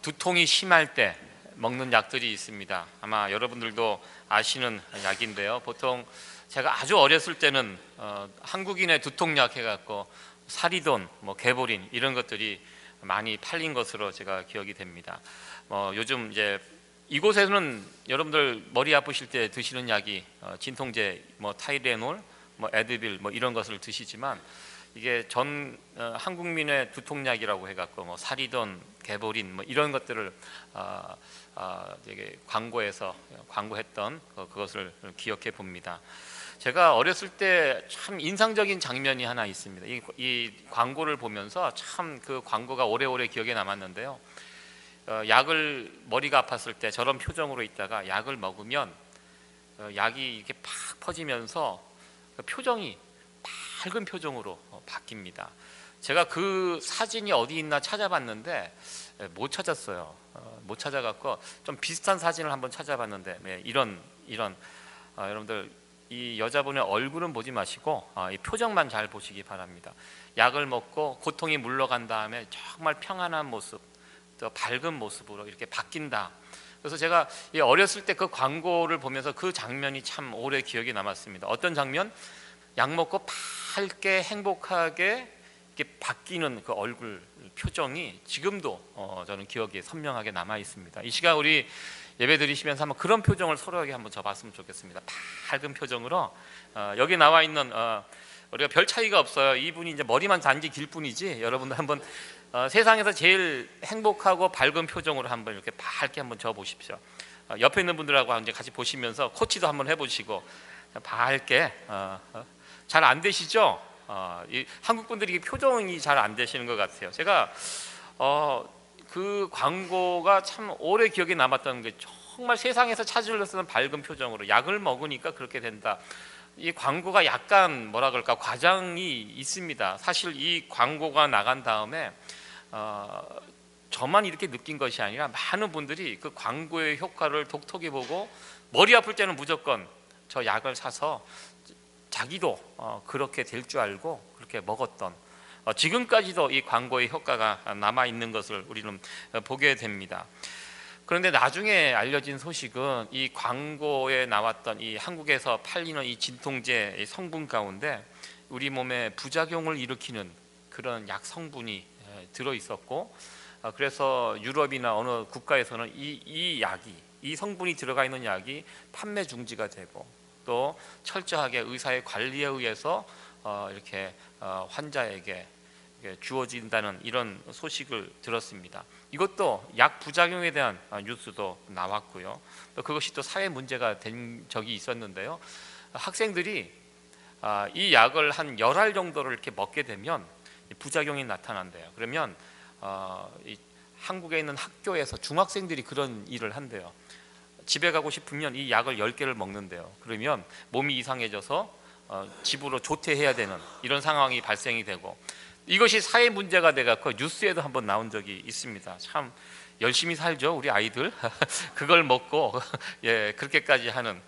두통이 심할 때 먹는 약들이 있습니다. 아마 여러분들도 아시는 약인데요. 보통 제가 아주 어렸을 때는 한국인의 두통약 해갖고 사리돈, 개보린 이런 것들이 많이 팔린 것으로 제가 기억이 됩니다. 요즘 이제 이곳에서는 여러분들 머리 아프실 때 드시는 약이 진통제, 타이레놀, 에드빌 이런 것을 드시지만 이게 전 한국민의 두통약이라고 해갖고 사리돈, 개보린 이런 것들을 되게 광고에서 광고했던 그것을 기억해 봅니다. 제가 어렸을 때 참 인상적인 장면이 하나 있습니다. 이 광고를 보면서 참 그 광고가 오래오래 기억에 남았는데요. 약을 머리가 아팠을 때 저런 표정으로 있다가 약을 먹으면 약이 이렇게 팍 퍼지면서 그 표정이 밝은 표정으로 바뀝니다. 제가 그 사진이 어디 있나 찾아봤는데 못 찾았어요. 못 찾아갖고 좀 비슷한 사진을 한번 찾아봤는데 이런 여러분들 이 여자분의 얼굴은 보지 마시고 이 표정만 잘 보시기 바랍니다. 약을 먹고 고통이 물러간 다음에 정말 평안한 모습, 또 밝은 모습으로 이렇게 바뀐다. 그래서 제가 어렸을 때 그 광고를 보면서 그 장면이 참 오래 기억에 남았습니다. 어떤 장면? 약 먹고 밝게 행복하게 이렇게 바뀌는 그 얼굴 표정이 지금도 저는 기억에 선명하게 남아 있습니다. 이 시간 우리 예배 드리시면서 한번 그런 표정을 서로에게 한번 줘봤으면 좋겠습니다. 밝은 표정으로 여기 나와 있는 우리가 별 차이가 없어요. 이분이 이제 머리만 단지 길 뿐이지 여러분들 한번 세상에서 제일 행복하고 밝은 표정으로 한번 이렇게 밝게 한번 줘 보십시오. 옆에 있는 분들하고 이제 같이 보시면서 코치도 한번 해보시고 밝게 잘 안 되시죠? 이 한국 분들이 표정이 잘 안 되시는 것 같아요. 제가 그 광고가 참 오래 기억에 남았던 게 정말 세상에서 찾을 수 없는 밝은 표정으로 약을 먹으니까 그렇게 된다. 이 광고가 약간 뭐라 그럴까 과장이 있습니다. 사실 이 광고가 나간 다음에 저만 이렇게 느낀 것이 아니라 많은 분들이 그 광고의 효과를 독특히 보고 머리 아플 때는 무조건 저 약을 사서 자기도 그렇게 될 줄 알고 그렇게 먹었던 지금까지도 이 광고의 효과가 남아 있는 것을 우리는 보게 됩니다. 그런데 나중에 알려진 소식은 이 광고에 나왔던 이 한국에서 팔리는 이 진통제 성분 가운데 우리 몸에 부작용을 일으키는 그런 약 성분이 들어 있었고, 그래서 유럽이나 어느 국가에서는 이 성분이 들어가 있는 약이 판매 중지가 되고 또 철저하게 의사의 관리에 의해서 이렇게 환자에게 주어진다는 이런 소식을 들었습니다. 이것도 약 부작용에 대한 뉴스도 나왔고요. 또 그것이 또 사회 문제가 된 적이 있었는데요. 학생들이 이 약을 한 열알 정도를 이렇게 먹게 되면 부작용이 나타난대요. 그러면 한국에 있는 학교에서 중학생들이 그런 일을 한대요. 집에 가고 싶으면 이 약을 10개를 먹는데요. 그러면 몸이 이상해져서 집으로 조퇴해야 되는 이런 상황이 발생이 되고, 이것이 사회 문제가 돼갖고 뉴스에도 한번 나온 적이 있습니다. 참 열심히 살죠 우리 아이들. 그걸 먹고 그렇게까지 하는.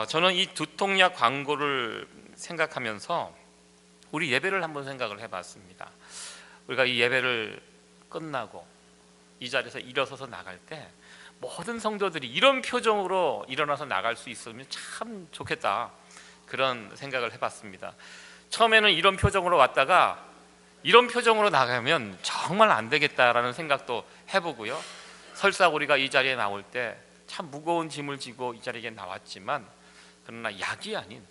저는 이 두통약 광고를 생각하면서 우리 예배를 한번 생각을 해봤습니다. 우리가 이 예배를 끝나고 이 자리에서 일어서서 나갈 때 모든 성도들이 이런 표정으로 일어나서 나갈 수 있으면 참 좋겠다, 그런 생각을 해봤습니다. 처음에는 이런 표정으로 왔다가 이런 표정으로 나가면 정말 안 되겠다라는 생각도 해보고요. 설사 우리가 이 자리에 나올 때 참 무거운 짐을 지고 이 자리에 나왔지만 그러나 약이 아닌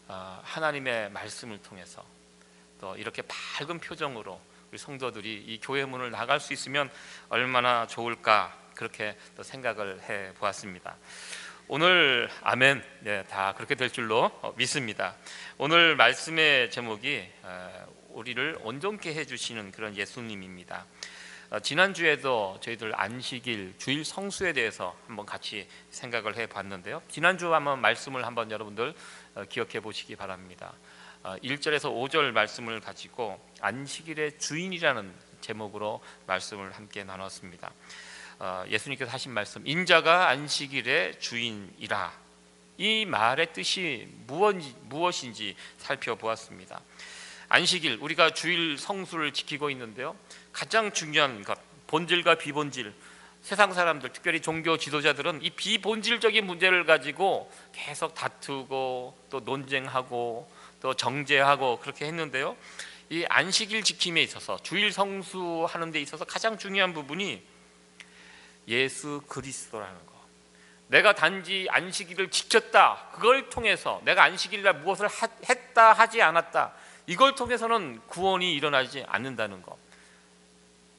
하나님의 말씀을 통해서 또 이렇게 밝은 표정으로 우리 성도들이 이 교회 문을 나갈 수 있으면 얼마나 좋을까, 그렇게 또 생각을 해 보았습니다. 오늘 아멘, 다 그렇게 될 줄로 믿습니다. 오늘 말씀의 제목이 우리를 온전케 해주시는 그런 예수님입니다. 지난주에도 저희들 안식일 주일 성수에 대해서 한번 같이 생각을 해봤는데요. 지난주 한번 말씀을 한번 여러분들 기억해 보시기 바랍니다. 1절에서 5절 말씀을 가지고 안식일의 주인이라는 제목으로 말씀을 함께 나눴습니다. 예수님께서 하신 말씀, 인자가 안식일의 주인이라, 이 말의 뜻이 무엇인지 살펴보았습니다. 안식일, 우리가 주일 성수를 지키고 있는데요, 가장 중요한 것, 본질과 비본질, 세상 사람들, 특별히 종교 지도자들은 이 비본질적인 문제를 가지고 계속 다투고 또 논쟁하고 또 정죄하고 그렇게 했는데요, 이 안식일 지킴에 있어서, 주일 성수하는 데 있어서 가장 중요한 부분이 예수 그리스도라는 거. 내가 단지 안식일을 지켰다, 그걸 통해서 내가 안식일날 무엇을 했다 하지 않았다, 이걸 통해서는 구원이 일어나지 않는다는 것.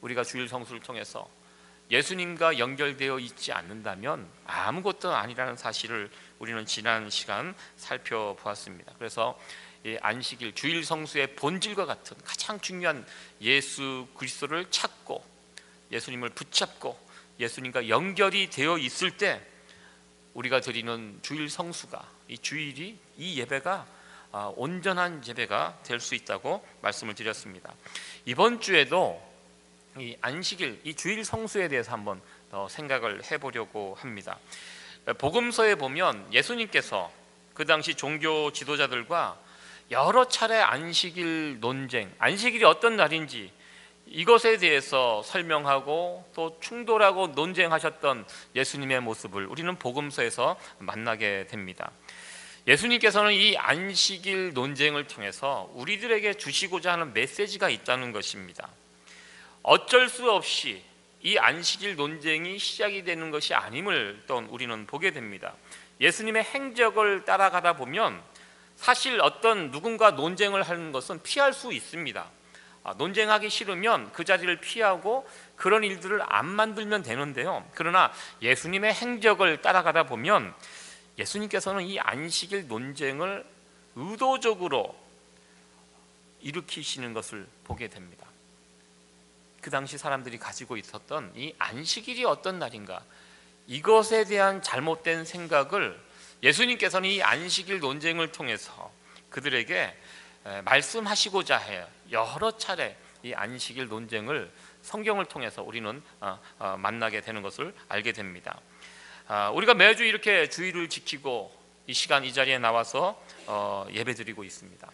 우리가 주일 성수를 통해서 예수님과 연결되어 있지 않는다면 아무것도 아니라는 사실을 우리는 지난 시간 살펴보았습니다. 그래서 이 안식일, 주일 성수의 본질과 같은 가장 중요한 예수 그리스도를 찾고 예수님을 붙잡고 예수님과 연결이 되어 있을 때 우리가 드리는 주일 성수가, 이 주일이, 이 예배가 온전한 예배가 될 수 있다고 말씀을 드렸습니다. 이번 주에도 이 안식일, 이 주일 성수에 대해서 한번 더 생각을 해보려고 합니다. 복음서에 보면 예수님께서 그 당시 종교 지도자들과 여러 차례 안식일 논쟁, 안식일이 어떤 날인지 이것에 대해서 설명하고 또 충돌하고 논쟁하셨던 예수님의 모습을 우리는 복음서에서 만나게 됩니다. 예수님께서는 이 안식일 논쟁을 통해서 우리들에게 주시고자 하는 메시지가 있다는 것입니다. 어쩔 수 없이 이 안식일 논쟁이 시작이 되는 것이 아님을 또 우리는 보게 됩니다. 예수님의 행적을 따라가다 보면 사실 어떤 누군가 논쟁을 하는 것은 피할 수 있습니다. 논쟁하기 싫으면 그 자리를 피하고 그런 일들을 안 만들면 되는데요, 그러나 예수님의 행적을 따라가다 보면 예수님께서는 이 안식일 논쟁을 의도적으로 일으키시는 것을 보게 됩니다. 그 당시 사람들이 가지고 있었던 이 안식일이 어떤 날인가, 이것에 대한 잘못된 생각을 예수님께서는 이 안식일 논쟁을 통해서 그들에게 말씀하시고자 해요. 여러 차례 이 안식일 논쟁을 성경을 통해서 우리는 만나게 되는 것을 알게 됩니다. 우리가 매주 이렇게 주일을 지키고 이 시간 이 자리에 나와서 예배드리고 있습니다.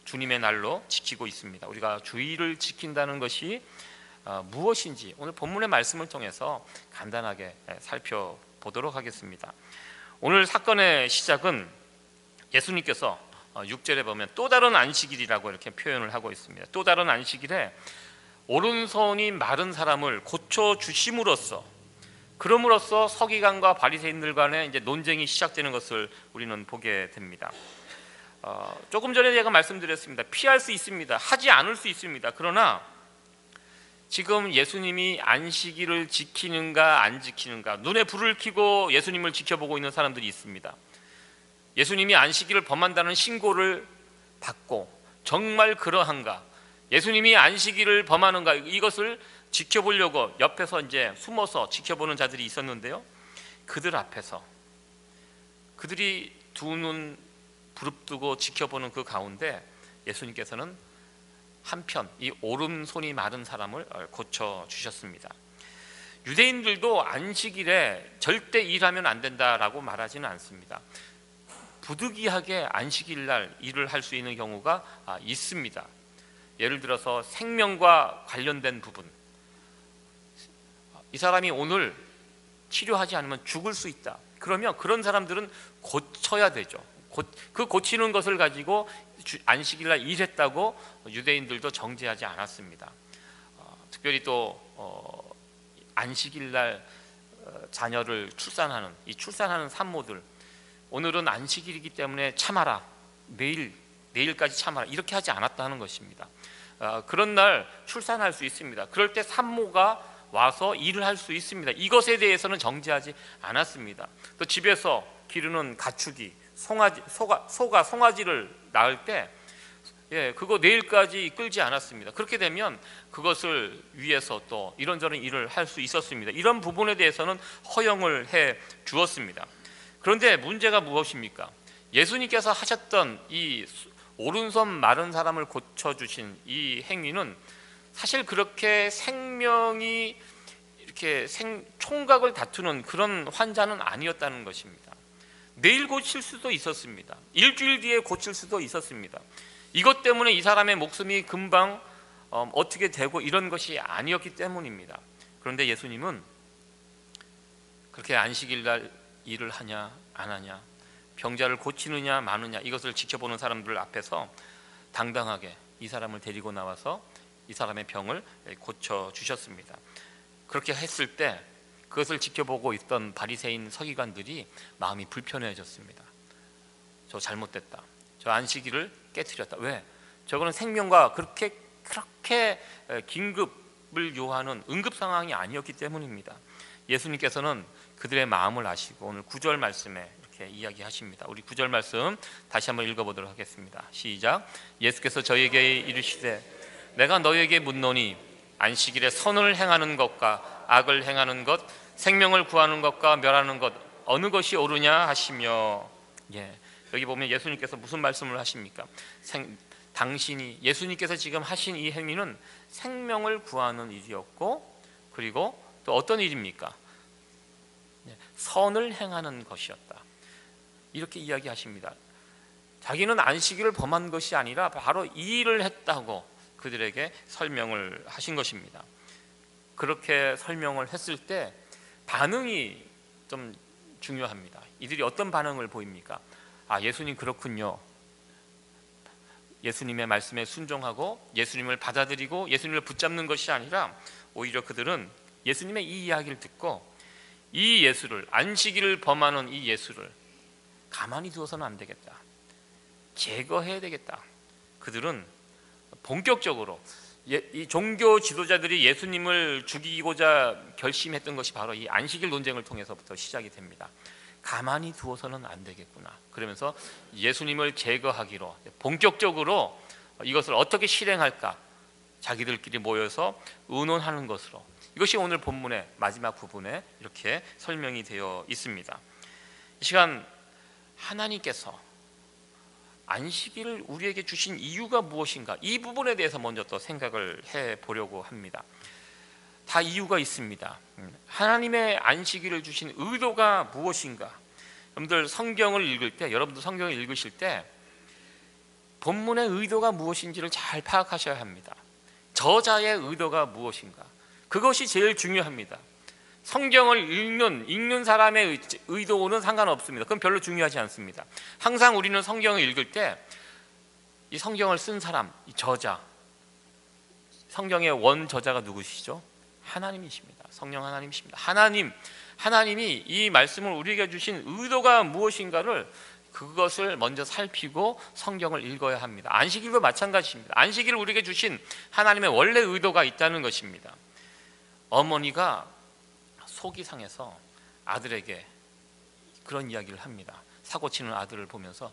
주님의 날로 지키고 있습니다. 우리가 주일을 지킨다는 것이 무엇인지 오늘 본문의 말씀을 통해서 간단하게 살펴보도록 하겠습니다. 오늘 사건의 시작은 예수님께서 6절에 보면 또 다른 안식일이라고 이렇게 표현을 하고 있습니다. 또 다른 안식일에 오른손이 마른 사람을 고쳐 주심으로써, 그럼으로써 서기관과 바리새인들 간의 이제 논쟁이 시작되는 것을 우리는 보게 됩니다. 조금 전에 제가 말씀드렸습니다. 피할 수 있습니다. 하지 않을 수 있습니다. 그러나 지금 예수님이 안식일을 지키는가 안 지키는가, 눈에 불을 켜고 예수님을 지켜보고 있는 사람들이 있습니다. 예수님이 안식일을 범한다는 신고를 받고 정말 그러한가, 예수님이 안식일을 범하는가, 이것을 지켜보려고 옆에서 이제 숨어서 지켜보는 자들이 있었는데요, 그들 앞에서 그들이 두 눈 부릅뜨고 지켜보는 그 가운데 예수님께서는 한편 이 오른손이 마른 사람을 고쳐 주셨습니다. 유대인들도 안식일에 절대 일하면 안 된다라고 말하지는 않습니다. 부득이하게 안식일날 일을 할 수 있는 경우가 있습니다. 예를 들어서 생명과 관련된 부분, 이 사람이 오늘 치료하지 않으면 죽을 수 있다, 그러면 그런 사람들은 고쳐야 되죠. 그 고치는 것을 가지고 안식일날 일했다고 유대인들도 정죄하지 않았습니다. 특별히 또 안식일날 자녀를 출산하는 이 출산하는 산모들, 오늘은 안식일이기 때문에 참아라, 내일까지 참아라, 이렇게 하지 않았다는 것입니다. 그런 날 출산할 수 있습니다. 그럴 때 산모가 와서 일을 할 수 있습니다. 이것에 대해서는 정죄하지 않았습니다. 또 집에서 기르는 가축이 소가 송아지를 낳을 때 그거 내일까지 끌지 않았습니다. 그렇게 되면 그것을 위해서 또 이런저런 일을 할 수 있었습니다. 이런 부분에 대해서는 허용을 해 주었습니다. 그런데 문제가 무엇입니까? 예수님께서 하셨던 이 오른손 마른 사람을 고쳐주신 이 행위는 사실 그렇게 생명이 이렇게 총각을 다투는 그런 환자는 아니었다는 것입니다. 내일 고칠 수도 있었습니다. 일주일 뒤에 고칠 수도 있었습니다. 이것 때문에 이 사람의 목숨이 금방 어떻게 되고 이런 것이 아니었기 때문입니다. 그런데 예수님은 그렇게 안식일 날 일을 하냐 안 하냐, 병자를 고치느냐 마느냐, 이것을 지켜보는 사람들 앞에서 당당하게 이 사람을 데리고 나와서 이 사람의 병을 고쳐 주셨습니다. 그렇게 했을 때 그것을 지켜보고 있던 바리새인 서기관들이 마음이 불편해졌습니다. 저 잘못됐다, 저 안식일을 깨트렸다. 왜? 저거는 생명과 그렇게 긴급을 요하는 응급 상황이 아니었기 때문입니다. 예수님께서는 그들의 마음을 아시고 오늘 9절 말씀에 이렇게 이야기하십니다. 우리 9절 말씀 다시 한번 읽어보도록 하겠습니다. 시작. 예수께서 저희에게 이르시되 내가 너희에게 묻노니 안식일에 선을 행하는 것과 악을 행하는 것, 생명을 구하는 것과 멸하는 것 어느 것이 옳으냐 하시며, 여기 보면 예수님께서 무슨 말씀을 하십니까? 당신이, 예수님께서 지금 하신 이 행위는 생명을 구하는 일이었고, 그리고 또 어떤 일입니까? 선을 행하는 것이었다, 이렇게 이야기하십니다. 자기는 안식일을 범한 것이 아니라 바로 이 일을 했다고 그들에게 설명을 하신 것입니다. 그렇게 설명을 했을 때 반응이 좀 중요합니다. 이들이 어떤 반응을 보입니까? 아, 예수님 그렇군요. 예수님의 말씀에 순종하고 예수님을 받아들이고 예수님을 붙잡는 것이 아니라 오히려 그들은 예수님의 이 이야기를 듣고 이 예수를, 안식일을 범하는 이 예수를 가만히 두어서는 안 되겠다, 제거해야 되겠다. 그들은 본격적으로 이 종교 지도자들이 예수님을 죽이고자 결심했던 것이 바로 이 안식일 논쟁을 통해서부터 시작이 됩니다. 가만히 두어서는 안 되겠구나. 그러면서 예수님을 제거하기로 본격적으로 이것을 어떻게 실행할까 자기들끼리 모여서 의논하는 것으로, 이것이 오늘 본문의 마지막 부분에 이렇게 설명이 되어 있습니다. 이 시간 하나님께서 안식일을 우리에게 주신 이유가 무엇인가, 이 부분에 대해서 먼저 또 생각을 해보려고 합니다. 다 이유가 있습니다. 하나님의 안식일을 주신 의도가 무엇인가? 여러분들 성경을 읽을 때, 여러분도 성경을 읽으실 때 본문의 의도가 무엇인지를 잘 파악하셔야 합니다. 저자의 의도가 무엇인가, 그것이 제일 중요합니다. 성경을 읽는 사람의 의도는 상관없습니다. 그건 별로 중요하지 않습니다. 항상 우리는 성경을 읽을 때 이 성경을 쓴 사람, 이 저자, 성경의 원 저자가 누구시죠? 하나님이십니다. 성령 하나님이십니다. 하나님이 이 말씀을 우리에게 주신 의도가 무엇인가를, 그것을 먼저 살피고 성경을 읽어야 합니다. 안식일도 마찬가지입니다. 안식일을 우리에게 주신 하나님의 원래 의도가 있다는 것입니다. 어머니가 속이 상해서 아들에게 그런 이야기를 합니다. 사고치는 아들을 보면서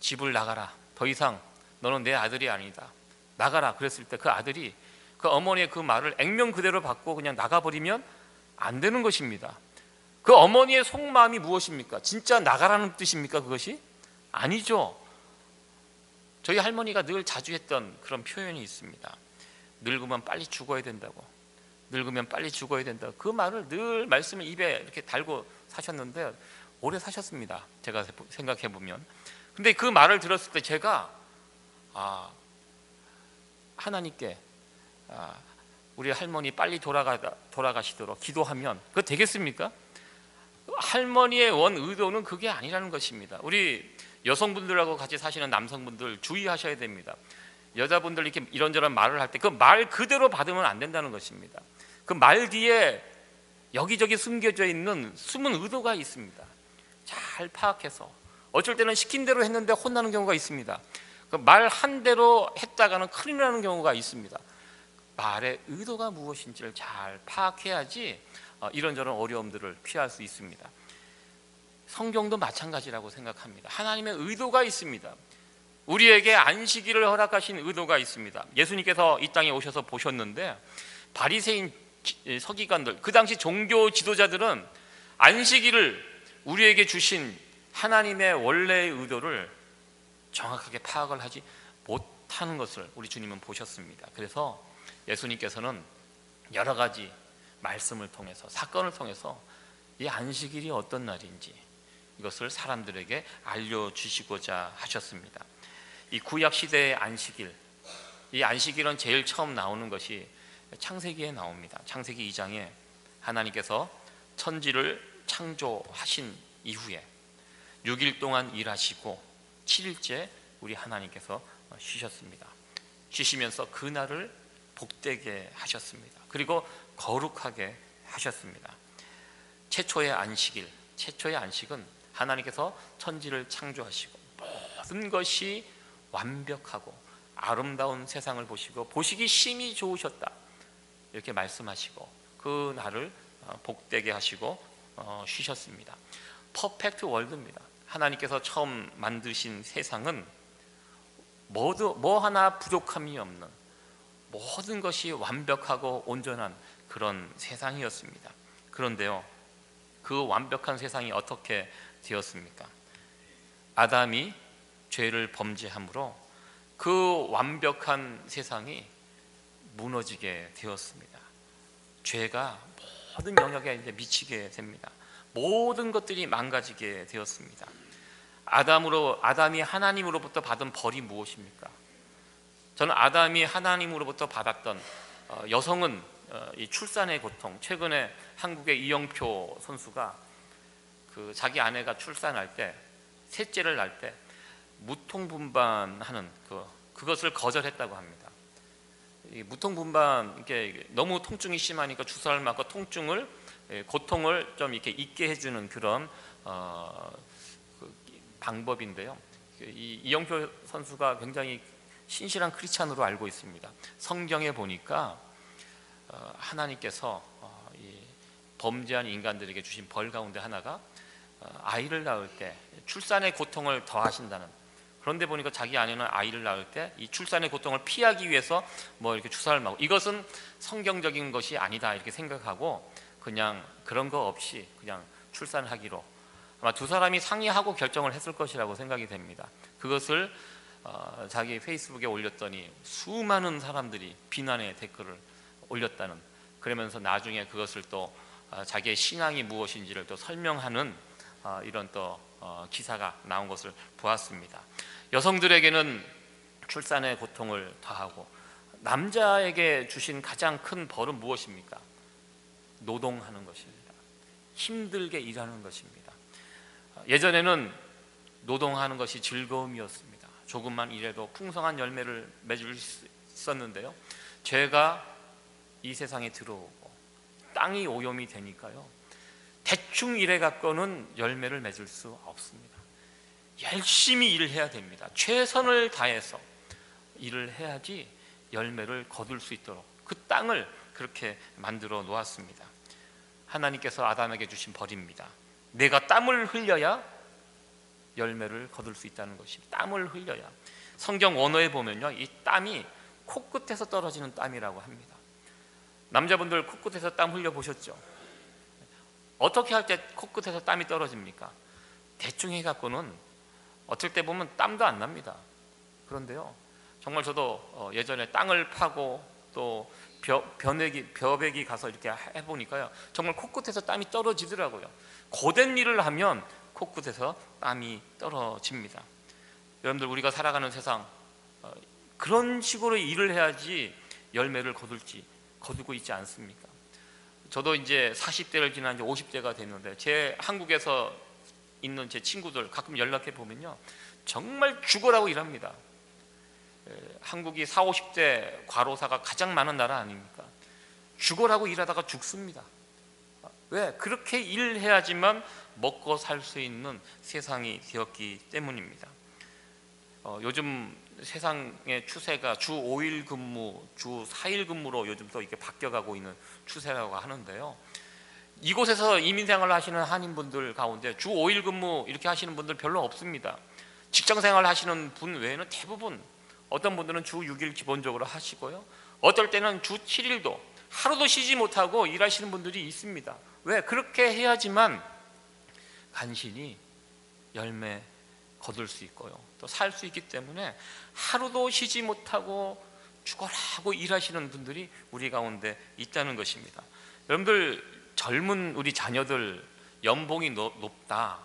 집을 나가라, 더 이상 너는 내 아들이 아니다, 나가라. 그랬을 때 그 아들이 그 어머니의 그 말을 액면 그대로 받고 그냥 나가버리면 안 되는 것입니다. 그 어머니의 속마음이 무엇입니까? 진짜 나가라는 뜻입니까? 그것이 아니죠. 저희 할머니가 늘 자주 했던 그런 표현이 있습니다. 늙으면 빨리 죽어야 된다고, 늙으면 빨리 죽어야 된다. 그 말을 늘 말씀을 입에 이렇게 달고 사셨는데 오래 사셨습니다. 제가 생각해 보면. 근데 그 말을 들었을 때 제가 하나님께 우리 할머니 빨리 돌아가시도록 기도하면 그거 되겠습니까? 할머니의 원 의도는 그게 아니라는 것입니다. 우리 여성분들하고 같이 사시는 남성분들 주의하셔야 됩니다. 여자분들 이렇게 이런저런 말을 할 때 그 말 그대로 받으면 안 된다는 것입니다. 그 말 뒤에 여기저기 숨겨져 있는 숨은 의도가 있습니다. 잘 파악해서, 어쩔 때는 시킨 대로 했는데 혼나는 경우가 있습니다. 그 말 한 대로 했다가는 큰일 나는 경우가 있습니다. 말의 의도가 무엇인지를 잘 파악해야지 이런저런 어려움들을 피할 수 있습니다. 성경도 마찬가지라고 생각합니다. 하나님의 의도가 있습니다. 우리에게 안식일을 허락하신 의도가 있습니다. 예수님께서 이 땅에 오셔서 보셨는데 바리새인 서기관들, 그 당시 종교 지도자들은 안식일을 우리에게 주신 하나님의 원래의 의도를 정확하게 파악을 하지 못하는 것을 우리 주님은 보셨습니다. 그래서 예수님께서는 여러 가지 말씀을 통해서, 사건을 통해서 이 안식일이 어떤 날인지 이것을 사람들에게 알려주시고자 하셨습니다. 이 구약 시대의 안식일, 이 안식일은 제일 처음 나오는 것이 창세기에 나옵니다. 창세기 2장에 하나님께서 천지를 창조하신 이후에 6일 동안 일하시고 7일째 우리 하나님께서 쉬셨습니다. 쉬시면서 그날을 복되게 하셨습니다. 그리고 거룩하게 하셨습니다. 최초의 안식은 하나님께서 천지를 창조하시고 모든 것이 완벽하고 아름다운 세상을 보시고 보시기 심히 좋으셨다 이렇게 말씀하시고 그 날을 복되게 하시고 쉬셨습니다. 퍼펙트 월드입니다. 하나님께서 처음 만드신 세상은 모두 뭐 하나 부족함이 없는 모든 것이 완벽하고 온전한 그런 세상이었습니다. 그런데요, 그 완벽한 세상이 어떻게 되었습니까? 아담이 죄를 범죄함으로 그 완벽한 세상이 무너지게 되었습니다. 죄가 모든 영역에 이제 미치게 됩니다. 모든 것들이 망가지게 되었습니다. 아담이 하나님으로부터 받은 벌이 무엇입니까? 저는 아담이 하나님으로부터 받았던 여성은 이 출산의 고통. 최근에 한국의 이영표 선수가 그 자기 아내가 출산할 때, 셋째를 낳을 때 무통분반하는 그것을 거절했다고 합니다. 이 무통분반, 이게 너무 통증이 심하니까 주사를 맞고 고통을 좀 이렇게 잊게 해주는 그런 방법인데요. 이영표 선수가 굉장히 신실한 크리스찬으로 알고 있습니다. 성경에 보니까 하나님께서 이 범죄한 인간들에게 주신 벌 가운데 하나가 아이를 낳을 때 출산의 고통을 더하신다는. 그런데 보니까 자기 아내는 아이를 낳을 때 이 출산의 고통을 피하기 위해서 뭐 이렇게 주사를 맞고, 이것은 성경적인 것이 아니다 이렇게 생각하고 그냥 그런 거 없이 그냥 출산하기로 아마 두 사람이 상의하고 결정을 했을 것이라고 생각이 됩니다. 그것을 자기 페이스북에 올렸더니 수많은 사람들이 비난의 댓글을 올렸다는, 그러면서 나중에 그것을 또 자기의 신앙이 무엇인지를 또 설명하는 이런 또 기사가 나온 것을 보았습니다. 여성들에게는 출산의 고통을 더하고 남자에게 주신 가장 큰 벌은 무엇입니까? 노동하는 것입니다. 힘들게 일하는 것입니다. 예전에는 노동하는 것이 즐거움이었습니다. 조금만 일해도 풍성한 열매를 맺을 수 있었는데요, 죄가 이 세상에 들어오고 땅이 오염이 되니까요, 대충 일해 갖고는 열매를 맺을 수 없습니다. 열심히 일을 해야 됩니다. 최선을 다해서 일을 해야지 열매를 거둘 수 있도록 그 땅을 그렇게 만들어 놓았습니다. 하나님께서 아담에게 주신 벌입니다. 내가 땀을 흘려야 열매를 거둘 수 있다는 것입니다. 땀을 흘려야. 성경 원어에 보면요, 이 땀이 코끝에서 떨어지는 땀이라고 합니다. 남자분들 코끝에서 땀 흘려 보셨죠? 어떻게 할 때 코끝에서 땀이 떨어집니까? 대충 해갖고는 어떨 때 보면 땀도 안 납니다. 그런데요, 정말 저도 예전에 땅을 파고 또 벼베기 가서 이렇게 해보니까요, 정말 코끝에서 땀이 떨어지더라고요. 고된 일을 하면 코끝에서 땀이 떨어집니다. 여러분들, 우리가 살아가는 세상 그런 식으로 일을 해야지 열매를 거두고 있지 않습니까? 저도 이제 40대를 지난 이제 50대가 됐는데 제 한국에서 있는 제 친구들 가끔 연락해 보면요, 정말 죽어라고 일합니다. 한국이 40, 50대 과로사가 가장 많은 나라 아닙니까? 죽어라고 일하다가 죽습니다. 왜? 그렇게 일해야지만 먹고 살 수 있는 세상이 되었기 때문입니다. 요즘 세상의 추세가 주 5일 근무, 주 4일 근무로 요즘 또 이렇게 바뀌어가고 있는 추세라고 하는데요, 이곳에서 이민생활을 하시는 한인분들 가운데 주 5일 근무 이렇게 하시는 분들 별로 없습니다. 직장생활 하시는 분 외에는 대부분, 어떤 분들은 주 6일 기본적으로 하시고요, 어떨 때는 주 7일도 하루도 쉬지 못하고 일하시는 분들이 있습니다. 왜? 그렇게 해야지만 간신히 열매 거둘 수 있고요, 또 살 수 있기 때문에 하루도 쉬지 못하고 죽어라고 일하시는 분들이 우리 가운데 있다는 것입니다. 여러분들, 젊은 우리 자녀들 연봉이 높다,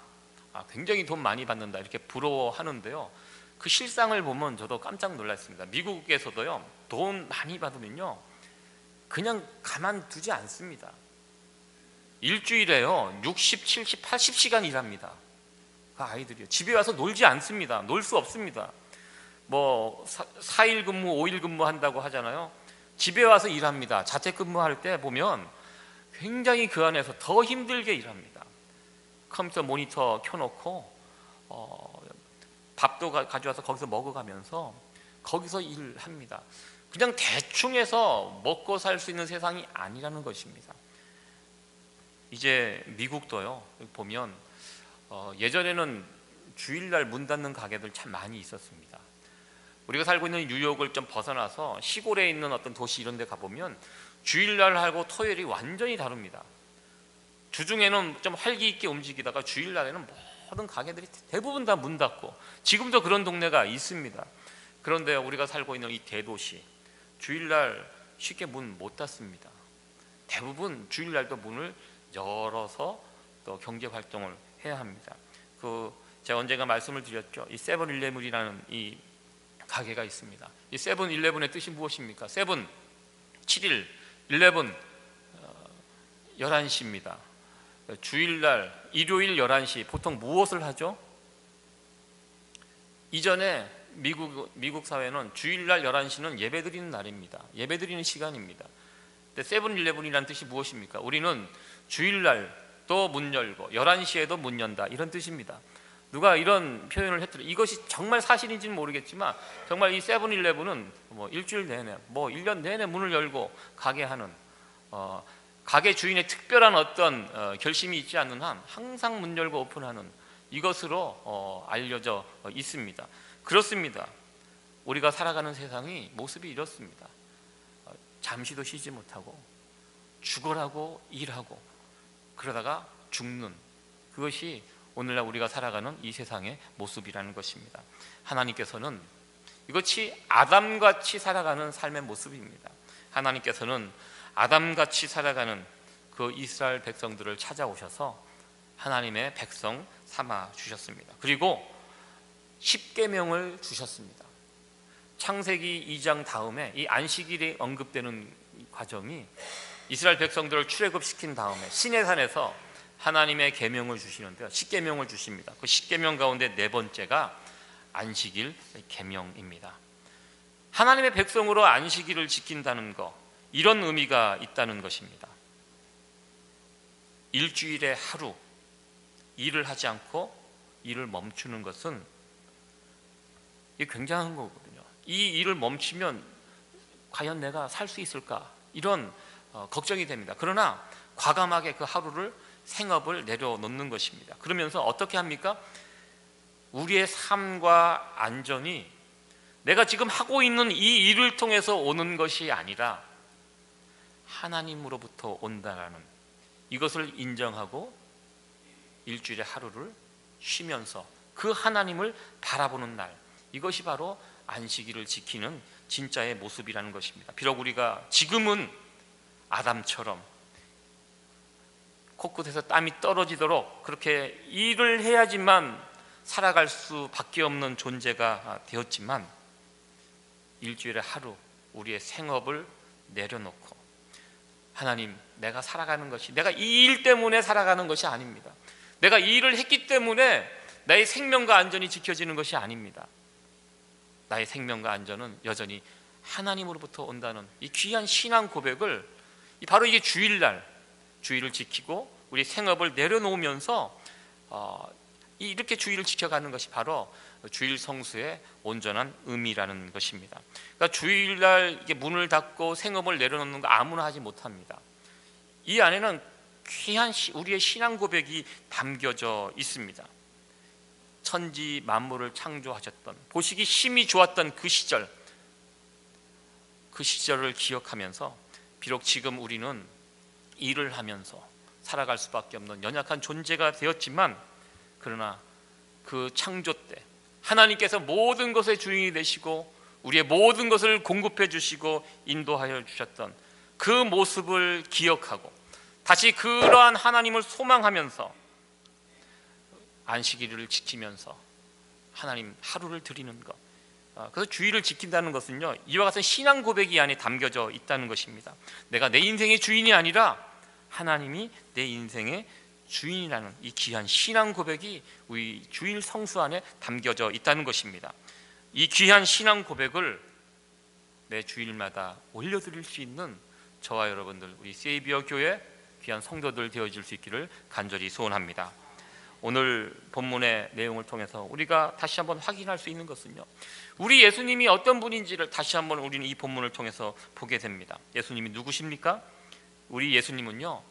굉장히 돈 많이 받는다 이렇게 부러워하는데요, 그 실상을 보면 저도 깜짝 놀랐습니다. 미국에서도요, 돈 많이 받으면요 그냥 가만두지 않습니다. 일주일에요 60, 70, 80시간 일합니다. 그 아이들이요. 집에 와서 놀지 않습니다. 놀 수 없습니다. 뭐 4일 근무, 5일 근무 한다고 하잖아요. 집에 와서 일합니다. 자택근무할 때 보면 굉장히 그 안에서 더 힘들게 일합니다. 컴퓨터 모니터 켜놓고 밥도 가져와서 거기서 먹어가면서 거기서 일합니다. 그냥 대충 해서 먹고 살 수 있는 세상이 아니라는 것입니다. 이제 미국도요 보면 예전에는 주일날 문 닫는 가게들 참 많이 있었습니다. 우리가 살고 있는 뉴욕을 좀 벗어나서 시골에 있는 어떤 도시 이런 데 가보면 주일날하고 토요일이 완전히 다릅니다. 주중에는 좀 활기 있게 움직이다가 주일날에는 모든 가게들이 대부분 다 문 닫고, 지금도 그런 동네가 있습니다. 그런데 우리가 살고 있는 이 대도시, 주일날 쉽게 문 못 닫습니다. 대부분 주일날도 문을 열어서 또 경제 활동을 해야 합니다. 제가 언젠가 말씀을 드렸죠. 이 세븐일레븐이라는 이 가게가 있습니다. 이 세븐일레븐의 뜻이 무엇입니까? 세븐 7일, 11 11시입니다. 주일날 일요일 11시 보통 무엇을 하죠? 이전에 미국 사회는 주일날 11시는 예배드리는 날입니다. 예배드리는 시간입니다. 근데 세븐일레븐이라는 뜻이 무엇입니까? 우리는 주일날도 문 열고 11시에도 문 연다, 이런 뜻입니다. 누가 이런 표현을 했더니 이것이 정말 사실인지는 모르겠지만 정말 이 세븐일레븐은 뭐 일주일 내내, 뭐 1년 내내 문을 열고 가게 하는, 가게 주인의 특별한 어떤 결심이 있지 않는 한 항상 문 열고 오픈하는 이것으로 알려져 있습니다. 그렇습니다. 우리가 살아가는 세상이 모습이 이렇습니다. 잠시도 쉬지 못하고 죽어라고 일하고 그러다가 죽는, 그것이 오늘날 우리가 살아가는 이 세상의 모습이라는 것입니다. 하나님께서는 이것이 아담같이 살아가는 삶의 모습입니다. 하나님께서는 아담같이 살아가는 그 이스라엘 백성들을 찾아오셔서 하나님의 백성 삼아 주셨습니다. 그리고 십계명을 주셨습니다. 창세기 2장 다음에 이 안식일이 언급되는 과정이 이스라엘 백성들을 출애굽시킨 다음에 시내산에서 하나님의 계명을 주시는데요, 십계명을 주십니다. 그 십계명 가운데 네 번째가 안식일 계명입니다. 하나님의 백성으로 안식일을 지킨다는 것, 이런 의미가 있다는 것입니다. 일주일에 하루 일을 하지 않고 일을 멈추는 것은 이게 굉장한 거거든요. 이 일을 멈추면 과연 내가 살 수 있을까, 이런 걱정이 됩니다. 그러나 과감하게 그 하루를, 생업을 내려놓는 것입니다. 그러면서 어떻게 합니까? 우리의 삶과 안전이 내가 지금 하고 있는 이 일을 통해서 오는 것이 아니라 하나님으로부터 온다라는 이것을 인정하고 일주일에 하루를 쉬면서 그 하나님을 바라보는 날, 이것이 바로 안식일을 지키는 진짜의 모습이라는 것입니다. 비록 우리가 지금은 아담처럼 코끝에서 땀이 떨어지도록 그렇게 일을 해야지만 살아갈 수밖에 없는 존재가 되었지만, 일주일에 하루 우리의 생업을 내려놓고 하나님, 내가 살아가는 것이 내가 이 일 때문에 살아가는 것이 아닙니다. 내가 이 일을 했기 때문에 나의 생명과 안전이 지켜지는 것이 아닙니다. 나의 생명과 안전은 여전히 하나님으로부터 온다는 이 귀한 신앙 고백을, 바로 이게 주일을 지키고 우리 생업을 내려놓으면서 이렇게 주일을 지켜가는 것이 바로 주일 성수의 온전한 의미라는 것입니다. 그러니까 주일날 문을 닫고 생업을 내려놓는 거 아무나 하지 못합니다. 이 안에는 귀한 우리의 신앙 고백이 담겨져 있습니다. 천지 만물을 창조하셨던, 보시기 힘이 좋았던 그 시절을 기억하면서 비록 지금 우리는 일을 하면서 살아갈 수밖에 없는 연약한 존재가 되었지만, 그러나 그 창조 때 하나님께서 모든 것의 주인이 되시고 우리의 모든 것을 공급해 주시고 인도하여 주셨던 그 모습을 기억하고 다시 그러한 하나님을 소망하면서 안식일을 지키면서 하나님 하루를 드리는 것, 그래서 주의를 지킨다는 것은요, 이와 같은 신앙 고백이 안에 담겨져 있다는 것입니다. 내가 내 인생의 주인이 아니라 하나님이 내 인생의 주인이라는 이 귀한 신앙 고백이 우리 주일 성수 안에 담겨져 있다는 것입니다. 이 귀한 신앙 고백을 매 주일마다 올려드릴 수 있는 저와 여러분들, 우리 세이비어 교회 귀한 성도들 되어질 수 있기를 간절히 소원합니다. 오늘 본문의 내용을 통해서 우리가 다시 한번 확인할 수 있는 것은요, 우리 예수님이 어떤 분인지를 다시 한번 우리는 이 본문을 통해서 보게 됩니다. 예수님이 누구십니까? 우리 예수님은요,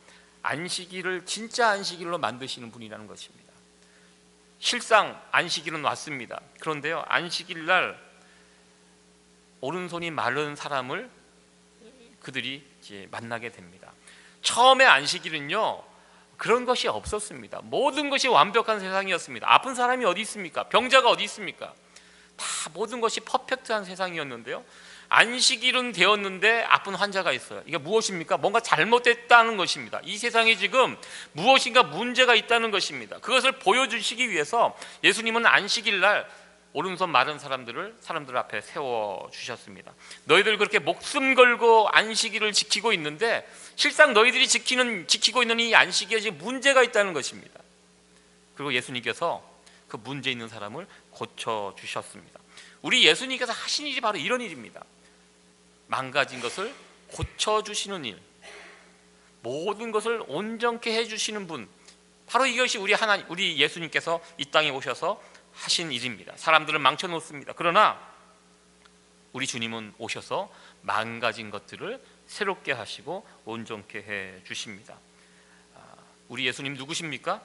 안식일을 진짜 안식일로 만드시는 분이라는 것입니다. 실상 안식일은 왔습니다. 그런데요, 안식일 날 오른손이 마른 사람을 그들이 이제 만나게 됩니다. 처음에 안식일은요, 그런 것이 없었습니다. 모든 것이 완벽한 세상이었습니다. 아픈 사람이 어디 있습니까? 병자가 어디 있습니까? 다 모든 것이 퍼펙트한 세상이었는데요, 안식일은 되었는데 아픈 환자가 있어요. 이게 무엇입니까? 뭔가 잘못됐다는 것입니다. 이 세상에 지금 무엇인가 문제가 있다는 것입니다. 그것을 보여주시기 위해서 예수님은 안식일 날 오른손 마른 사람들 앞에 세워주셨습니다. 너희들 그렇게 목숨 걸고 안식일을 지키고 있는데 실상 너희들이 지키고 있는 이 안식일에 지금 문제가 있다는 것입니다. 그리고 예수님께서 그 문제 있는 사람을 고쳐주셨습니다. 우리 예수님께서 하신 일이 바로 이런 일입니다. 망가진 것을 고쳐주시는 일, 모든 것을 온전케 해주시는 분, 바로 이것이 우리 예수님께서 이 땅에 오셔서 하신 일입니다. 사람들은 망쳐놓습니다. 그러나 우리 주님은 오셔서 망가진 것들을 새롭게 하시고 온전케 해 주십니다. 우리 예수님 누구십니까?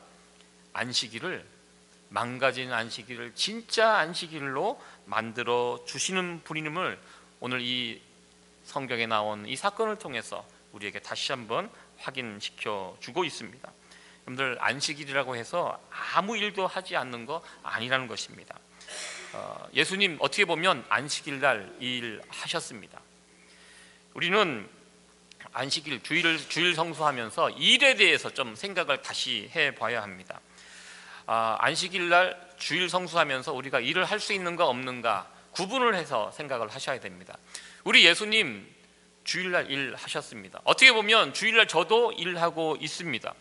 안식일을, 망가진 안식일을 진짜 안식일로 만들어 주시는 분임을 오늘 이 성경에 나온 이 사건을 통해서 우리에게 다시 한번 확인시켜 주고 있습니다. 여러분들, 안식일이라고 해서 아무 일도 하지 않는 거 아니라는 것입니다. 예수님 어떻게 보면 안식일 날 일하셨습니다. 우리는 안식일, 주일 성수하면서 일에 대해서 좀 생각을 다시 해봐야 합니다. 안식일 날 주일 성수하면서 우리가 일을 할 수 있는가 없는가 구분을 해서 생각을 하셔야 됩니다. 우리 예수님 주일날 일하셨습니다. 어떻게 보면 주일날 저도 일하고 있습니다.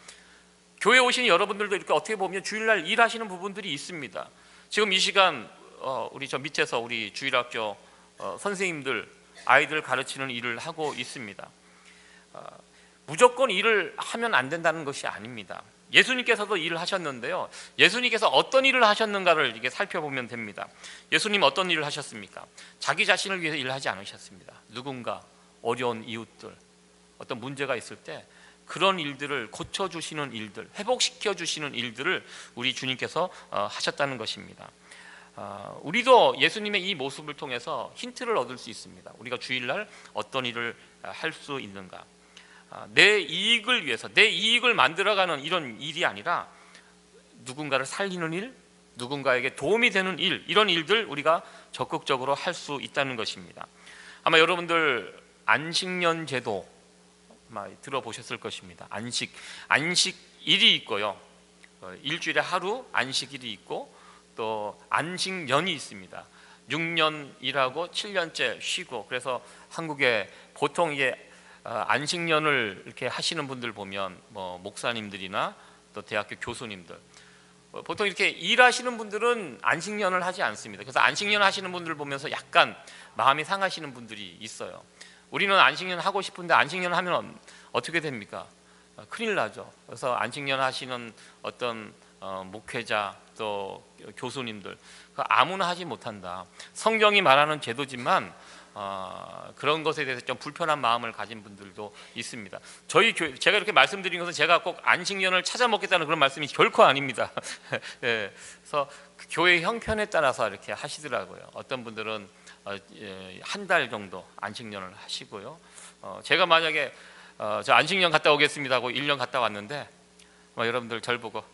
교회 오신 여러분들도 이렇게 어떻게 보면 주일날 일하시는 부분들이 있습니다. 지금 이 시간 우리 저 밑에서 우리 주일학교 선생님들 아이들 가르치는 일을 하고 있습니다. 무조건 일을 하면 안 된다는 것이 아닙니다. 예수님께서도 일을 하셨는데요, 예수님께서 어떤 일을 하셨는가를 이게 살펴보면 됩니다. 예수님 어떤 일을 하셨습니까? 자기 자신을 위해서 일하지 않으셨습니다. 누군가 어려운 이웃들, 어떤 문제가 있을 때 그런 일들을 고쳐주시는 일들, 회복시켜 주시는 일들을 우리 주님께서 하셨다는 것입니다. 우리도 예수님의 이 모습을 통해서 힌트를 얻을 수 있습니다. 우리가 주일날 어떤 일을 할 수 있는가, 내 이익을 위해서, 내 이익을 만들어가는 이런 일이 아니라 누군가를 살리는 일, 누군가에게 도움이 되는 일, 이런 일들 우리가 적극적으로 할 수 있다는 것입니다. 아마 여러분들 안식년 제도 들어보셨을 것입니다. 안식일이 있고요, 일주일에 하루 안식일이 있고 또 안식년이 있습니다. 6년 일하고 7년째 쉬고, 그래서 한국에 보통 이게 안식년을 이렇게 하시는 분들 보면 뭐 목사님들이나 또 대학교 교수님들, 보통 이렇게 일하시는 분들은 안식년을 하지 않습니다. 그래서 안식년 하시는 분들 보면서 약간 마음이 상하시는 분들이 있어요. 우리는 안식년 하고 싶은데 안식년 하면 어떻게 됩니까? 큰일 나죠. 그래서 안식년 하시는 어떤 목회자 또 교수님들, 아무나 하지 못한다. 성경이 말하는 제도지만 그런 것에 대해서 좀 불편한 마음을 가진 분들도 있습니다. 저희 교회, 제가 이렇게 말씀드린 것은 제가 꼭 안식년을 찾아 먹겠다는 그런 말씀이 결코 아닙니다. 네, 그래서 그 교회 형편에 따라서 이렇게 하시더라고요. 어떤 분들은 한 달 정도 안식년을 하시고요. 제가 만약에 저 안식년 갔다 오겠습니다 하고 1년 갔다 왔는데 여러분들 절 보고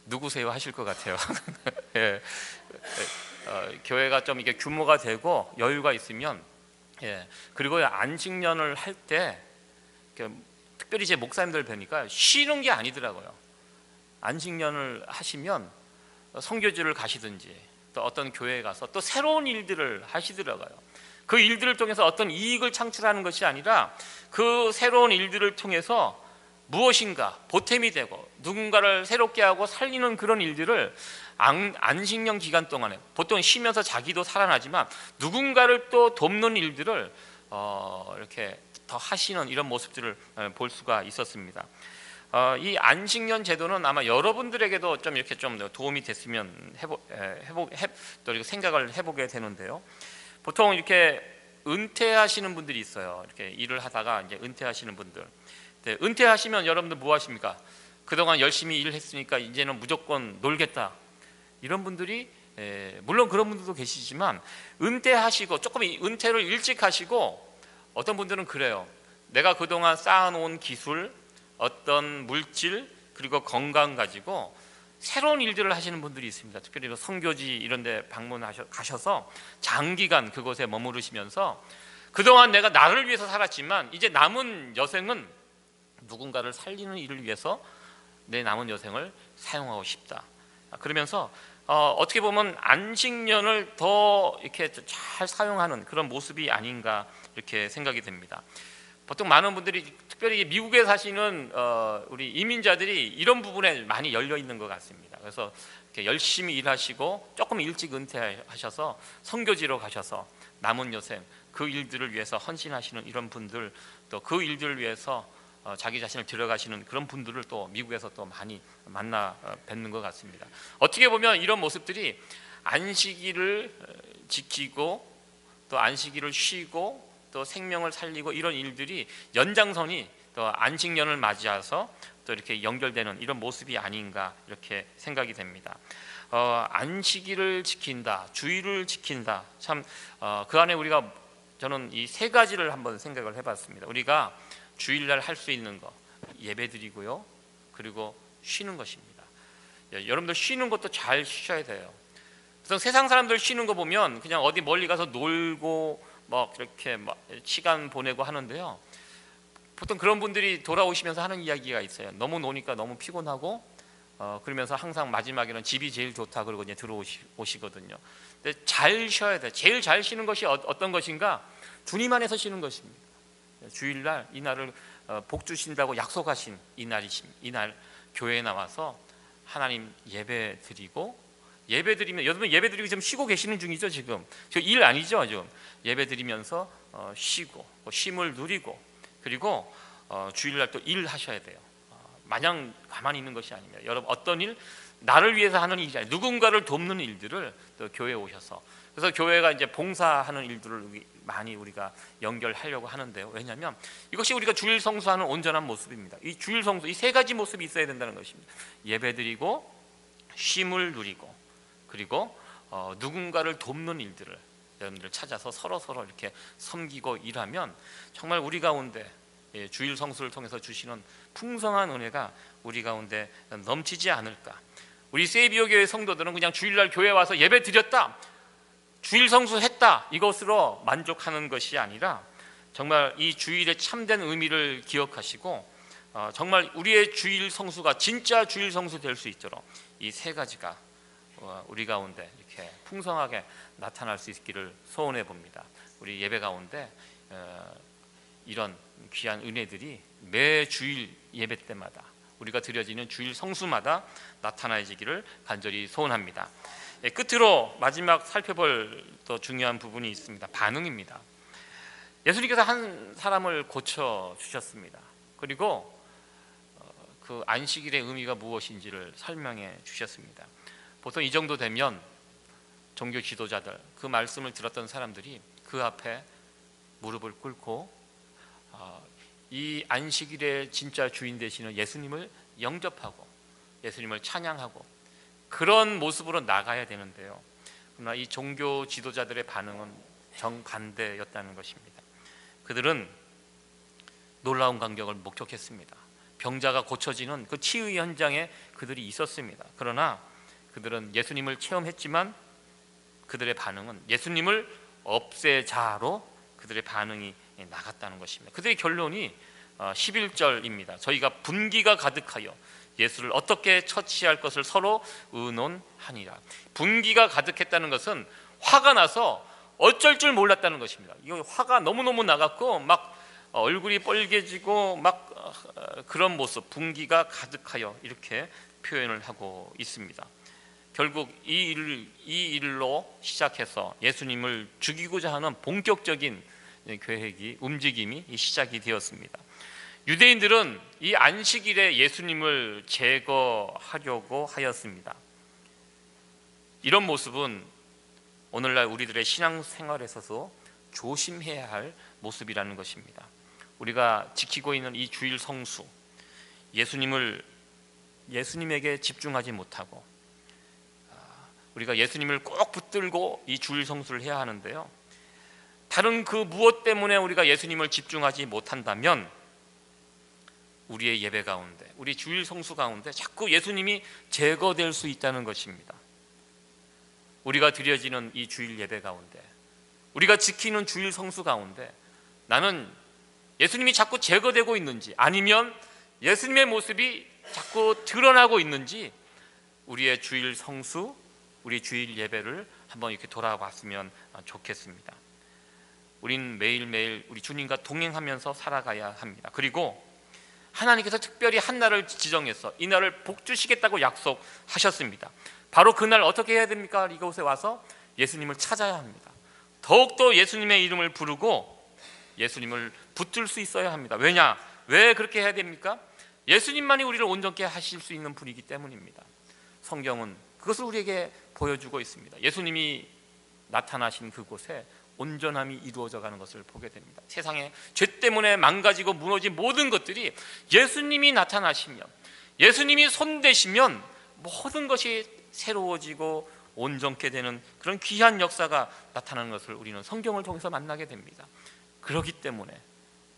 누구세요 하실 것 같아요. 예, 교회가 좀 이게 규모가 되고 여유가 있으면, 그리고 안식년을 할 때 특별히 제 목사님들 뵈니까 쉬는 게 아니더라고요. 안식년을 하시면 성교지를 가시든지 또 어떤 교회에 가서 또 새로운 일들을 하시더라고요. 그 일들을 통해서 어떤 이익을 창출하는 것이 아니라 그 새로운 일들을 통해서 무엇인가 보탬이 되고 누군가를 새롭게 하고 살리는 그런 일들을 안식년 기간 동안에 보통 쉬면서 자기도 살아나지만 누군가를 또 돕는 일들을 이렇게 더 하시는 이런 모습들을 볼 수가 있었습니다. 이 안식년 제도는 아마 여러분들에게도 좀 이렇게 좀 도움이 됐으면 또 이렇게 생각을 해보게 되는데요. 보통 이렇게 은퇴하시는 분들이 있어요. 이렇게 일을 하다가 이제 은퇴하시는 분들. 은퇴하시면 여러분들 뭐 하십니까? 그동안 열심히 일을 했으니까 이제는 무조건 놀겠다. 이런 분들이 물론 그런 분들도 계시지만 은퇴하시고 조금 은퇴를 일찍 하시고 어떤 분들은 그래요. 내가 그동안 쌓아놓은 기술, 어떤 물질 그리고 건강 가지고 새로운 일들을 하시는 분들이 있습니다. 특별히 선교지 이런 데 가셔서 장기간 그곳에 머무르시면서 그동안 내가 나를 위해서 살았지만 이제 남은 여생은 누군가를 살리는 일을 위해서 내 남은 여생을 사용하고 싶다. 그러면서 어떻게 보면 안식년을 더 이렇게 잘 사용하는 그런 모습이 아닌가 이렇게 생각이 됩니다. 보통 많은 분들이 특별히 미국에 사시는 우리 이민자들이 이런 부분에 많이 열려 있는 것 같습니다. 그래서 이렇게 열심히 일하시고 조금 일찍 은퇴하셔서 선교지로 가셔서 남은 여생 그 일들을 위해서 헌신하시는 이런 분들, 또 그 일들을 위해서 자기 자신을 들어가시는 그런 분들을 또 미국에서 또 많이 만나 뵙는 것 같습니다. 어떻게 보면 이런 모습들이 안식일을 지키고 또 안식일을 쉬고 또 생명을 살리고 이런 일들이 연장선이 또 안식년을 맞이해서 또 이렇게 연결되는 이런 모습이 아닌가 이렇게 생각이 됩니다. 안식일을 지킨다, 주일을 지킨다. 참 그 안에 우리가 저는 이 세 가지를 한번 생각을 해봤습니다. 우리가 주일날 할 수 있는 거 예배드리고요, 그리고 쉬는 것입니다. 여러분들 쉬는 것도 잘 쉬셔야 돼요. 그래서 세상 사람들 쉬는 거 보면 그냥 어디 멀리 가서 놀고 뭐 이렇게 시간 보내고 하는데요. 보통 그런 분들이 돌아오시면서 하는 이야기가 있어요. 너무 노니까 너무 피곤하고 그러면서 항상 마지막에는 집이 제일 좋다 그러고 이제 들어오시거든요. 근데 잘 쉬어야 돼. 제일 잘 쉬는 것이 어떤 것인가? 주님 안에서 쉬는 것입니다. 주일날 이날을 복 주신다고 약속하신 이날 교회에 나와서 하나님 예배 드리고 예배드리면 여러분 예배드리고 지금 쉬고 계시는 중이죠. 지금 일 아니죠. 지금 예배드리면서 쉬고 쉼을 누리고 그리고 주일날 또 일하셔야 돼요. 마냥 가만히 있는 것이 아닙니다. 여러분 어떤 일 나를 위해서 하는 일이 아니라 누군가를 돕는 일들을 또 교회에 오셔서 그래서 교회가 이제 봉사하는 일들을 많이 우리가 연결하려고 하는데요. 왜냐하면 이것이 우리가 주일 성수하는 온전한 모습입니다. 이 주일 성수 이 세 가지 모습이 있어야 된다는 것입니다. 예배드리고 쉼을 누리고 그리고 누군가를 돕는 일들을 여러분들 찾아서 서로 이렇게 섬기고 일하면 정말 우리 가운데 주일 성수를 통해서 주시는 풍성한 은혜가 우리 가운데 넘치지 않을까. 우리 세이비어 교회 성도들은 그냥 주일날 교회 와서 예배 드렸다, 주일 성수했다 이것으로 만족하는 것이 아니라 정말 이 주일의 참된 의미를 기억하시고 정말 우리의 주일 성수가 진짜 주일 성수 될 수 있도록 이 세 가지가 우리 가운데 이렇게 풍성하게 나타날 수 있기를 소원해 봅니다. 우리 예배 가운데 이런 귀한 은혜들이 매 주일 예배 때마다 우리가 드려지는 주일 성수마다 나타나지기를 간절히 소원합니다. 끝으로 마지막 살펴볼 또 중요한 부분이 있습니다. 반응입니다. 예수님께서 한 사람을 고쳐 주셨습니다. 그리고 그 안식일의 의미가 무엇인지를 설명해 주셨습니다. 보통 이 정도 되면 종교 지도자들 그 말씀을 들었던 사람들이 그 앞에 무릎을 꿇고 이 안식일의 진짜 주인 되시는 예수님을 영접하고 예수님을 찬양하고 그런 모습으로 나가야 되는데요. 그러나 이 종교 지도자들의 반응은 정반대였다는 것입니다. 그들은 놀라운 광경을 목격했습니다. 병자가 고쳐지는 그 치유 현장에 그들이 있었습니다. 그러나 그들은 예수님을 체험했지만 그들의 반응은 예수님을 없애자로 그들의 반응이 나갔다는 것입니다. 그들의 결론이 11절입니다. 저희가 분기가 가득하여 예수를 어떻게 처치할 것을 서로 의논하니라. 분기가 가득했다는 것은 화가 나서 어쩔 줄 몰랐다는 것입니다. 이거 화가 너무너무 나갔고 막 얼굴이 빨개지고 막 그런 모습, 분기가 가득하여 이렇게 표현을 하고 있습니다. 결국 이 일로 시작해서 예수님을 죽이고자 하는 본격적인 계획이, 움직임이 시작이 되었습니다. 유대인들은 이 안식일에 예수님을 제거하려고 하였습니다. 이런 모습은 오늘날 우리들의 신앙생활에서도 조심해야 할 모습이라는 것입니다. 우리가 지키고 있는 이 주일 성수, 예수님에게 집중하지 못하고 우리가 예수님을 꼭 붙들고 이 주일 성수를 해야 하는데요, 다른 그 무엇 때문에 우리가 예수님을 집중하지 못한다면 우리의 예배 가운데, 우리 주일 성수 가운데 자꾸 예수님이 제거될 수 있다는 것입니다. 우리가 드려지는 이 주일 예배 가운데, 우리가 지키는 주일 성수 가운데 나는 예수님이 자꾸 제거되고 있는지, 아니면 예수님의 모습이 자꾸 드러나고 있는지, 우리의 주일 성수, 우리 주일 예배를 한번 이렇게 돌아봤으면 좋겠습니다. 우린 매일매일 우리 주님과 동행하면서 살아가야 합니다. 그리고 하나님께서 특별히 한 날을 지정해서 이 날을 복 주시겠다고 약속하셨습니다. 바로 그날 어떻게 해야 됩니까? 이곳에 와서 예수님을 찾아야 합니다. 더욱더 예수님의 이름을 부르고 예수님을 붙들 수 있어야 합니다. 왜 그렇게 해야 됩니까? 예수님만이 우리를 온전케 하실 수 있는 분이기 때문입니다. 성경은 그것을 우리에게 보여주고 있습니다. 예수님이 나타나신 그곳에 온전함이 이루어져 가는 것을 보게 됩니다. 세상에 죄 때문에 망가지고 무너진 모든 것들이 예수님이 나타나시면, 예수님이 손대시면 모든 것이 새로워지고 온전케 되는 그런 귀한 역사가 나타나는 것을 우리는 성경을 통해서 만나게 됩니다. 그렇기 때문에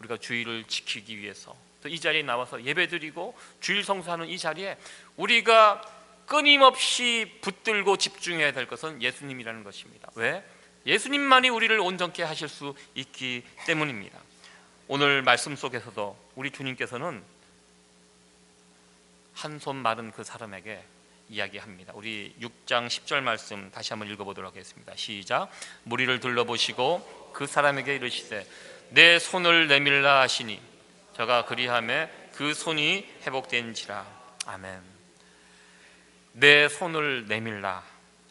우리가 주일을 지키기 위해서 또 이 자리에 나와서 예배드리고 주일 성수하는 이 자리에 우리가 끊임없이 붙들고 집중해야 될 것은 예수님이라는 것입니다. 왜? 예수님만이 우리를 온전케 하실 수 있기 때문입니다. 오늘 말씀 속에서도 우리 주님께서는 한 손 마른 그 사람에게 이야기합니다. 우리 6장 10절 말씀 다시 한번 읽어보도록 하겠습니다. 시작. 무리를 둘러보시고 그 사람에게 이르시되 내 손을 내밀라 하시니 저가 그리하매 그 손이 회복된지라. 아멘. 내 손을 내밀라.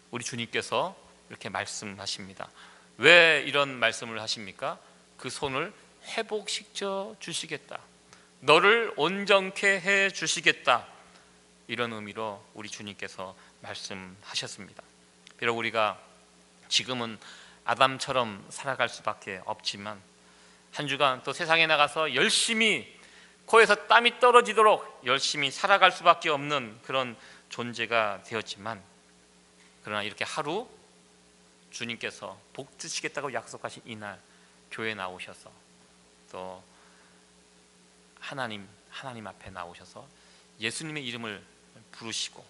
우리 주님께서 이렇게 말씀하십니다. 왜 이런 말씀을 하십니까? 그 손을 회복시켜 주시겠다, 너를 온전케 해 주시겠다, 이런 의미로 우리 주님께서 말씀하셨습니다. 비록 우리가 지금은 아담처럼 살아갈 수밖에 없지만 한 주간 또 세상에 나가서 열심히 코에서 땀이 떨어지도록 열심히 살아갈 수밖에 없는 그런 존재가 되었지만, 그러나 이렇게 하루 주님께서 복 주시겠다고 약속하신 이날 교회에 나오셔서 또 하나님 앞에 나오셔서 예수님의 이름을 부르시고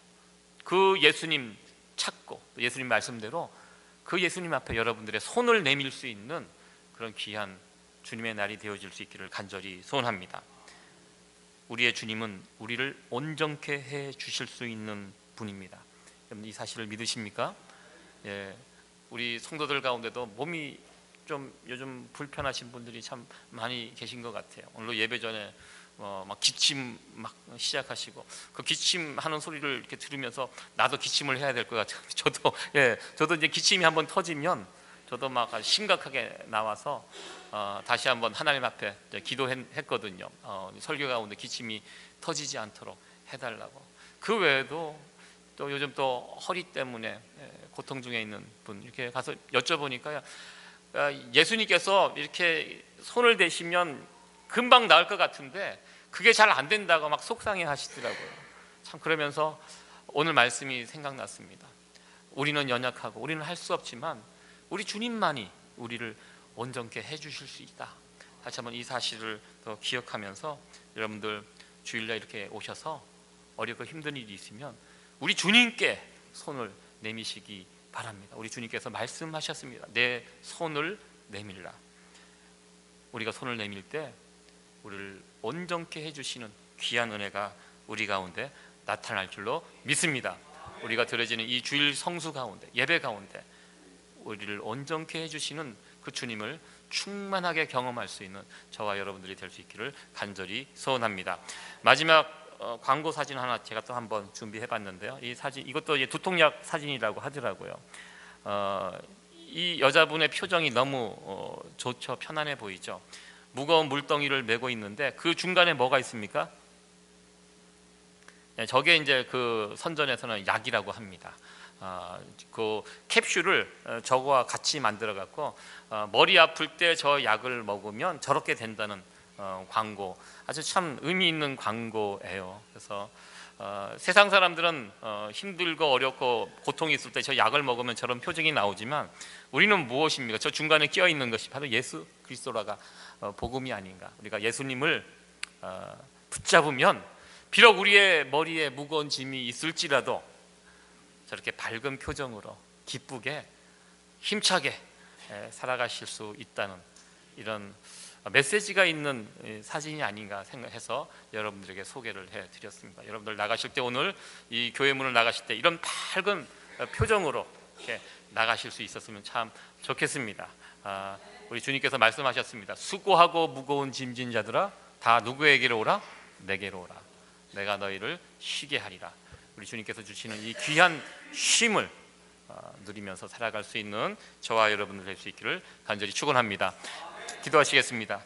그 예수님 찾고 예수님 말씀대로 그 예수님 앞에 여러분들의 손을 내밀 수 있는 그런 귀한 주님의 날이 되어질 수 있기를 간절히 소원합니다. 우리의 주님은 우리를 온전케 해 주실 수 있는 분입니다. 여러분 이 사실을 믿으십니까? 예, 우리 성도들 가운데도 몸이 좀 요즘 불편하신 분들이 참 많이 계신 것 같아요. 오늘 예배 전에 막 기침 막 시작하시고 그 기침하는 소리를 이렇게 들으면서 나도 기침을 해야 될 것 같아요. 저도 이제 기침이 한번 터지면 저도 막 심각하게 나와서 다시 한번 하나님 앞에 기도했거든요. 설교 가운데 기침이 터지지 않도록 해달라고. 그 외에도 또 요즘 또 허리 때문에 고통 중에 있는 분 이렇게 가서 여쭤보니까 예수님께서 이렇게 손을 대시면 금방 나을 것 같은데 그게 잘 안 된다고 막 속상해 하시더라고요. 참 그러면서 오늘 말씀이 생각났습니다. 우리는 연약하고 우리는 할 수 없지만 우리 주님만이 우리를 온전케 해주실 수 있다. 다시 한번 이 사실을 더 기억하면서 여러분들 주일날 이렇게 오셔서 어렵고 힘든 일이 있으면 우리 주님께 손을 내미시기 바랍니다. 우리 주님께서 말씀하셨습니다. 내 손을 내밀라. 우리가 손을 내밀 때 우리를 온전케 해주시는 귀한 은혜가 우리 가운데 나타날 줄로 믿습니다. 우리가 드려지는 이 주일 성수 가운데, 예배 가운데 우리를 온전케 해주시는 그 주님을 충만하게 경험할 수 있는 저와 여러분들이 될 수 있기를 간절히 소원합니다. 마지막 광고 사진 하나 제가 또 한번 준비해봤는데요. 이 사진, 이것도 이제 두통약 사진이라고 하더라고요. 이 여자분의 표정이 너무 좋죠. 편안해 보이죠. 무거운 물덩이를 메고 있는데 그 중간에 뭐가 있습니까? 저게 이제 그 선전에서는 약이라고 합니다. 그 캡슐을 저거와 같이 만들어 갖고 머리 아플 때 저 약을 먹으면 저렇게 된다는 광고, 아주 참 의미 있는 광고예요. 그래서 세상 사람들은 힘들고 어렵고 고통이 있을 때 저 약을 먹으면 저런 표정이 나오지만 우리는 무엇입니까? 저 중간에 끼어 있는 것이 바로 예수 그리스도라가 복음이 아닌가. 우리가 예수님을 붙잡으면 비록 우리의 머리에 무거운 짐이 있을지라도 저렇게 밝은 표정으로 기쁘게 힘차게 살아가실 수 있다는 이런 메시지가 있는 사진이 아닌가 생각해서 여러분들에게 소개를 해드렸습니다. 여러분들 나가실 때, 오늘 이 교회 문을 나가실 때 이런 밝은 표정으로 이렇게 나가실 수 있었으면 참 좋겠습니다. 우리 주님께서 말씀하셨습니다. 수고하고 무거운 짐진 자들아 다 누구에게로 오라? 내게로 오라. 내가 너희를 쉬게 하리라. 우리 주님께서 주시는 이 귀한 쉼을 누리면서 살아갈 수 있는 저와 여러분들 될 수 있기를 간절히 축원합니다. 기도하시겠습니다.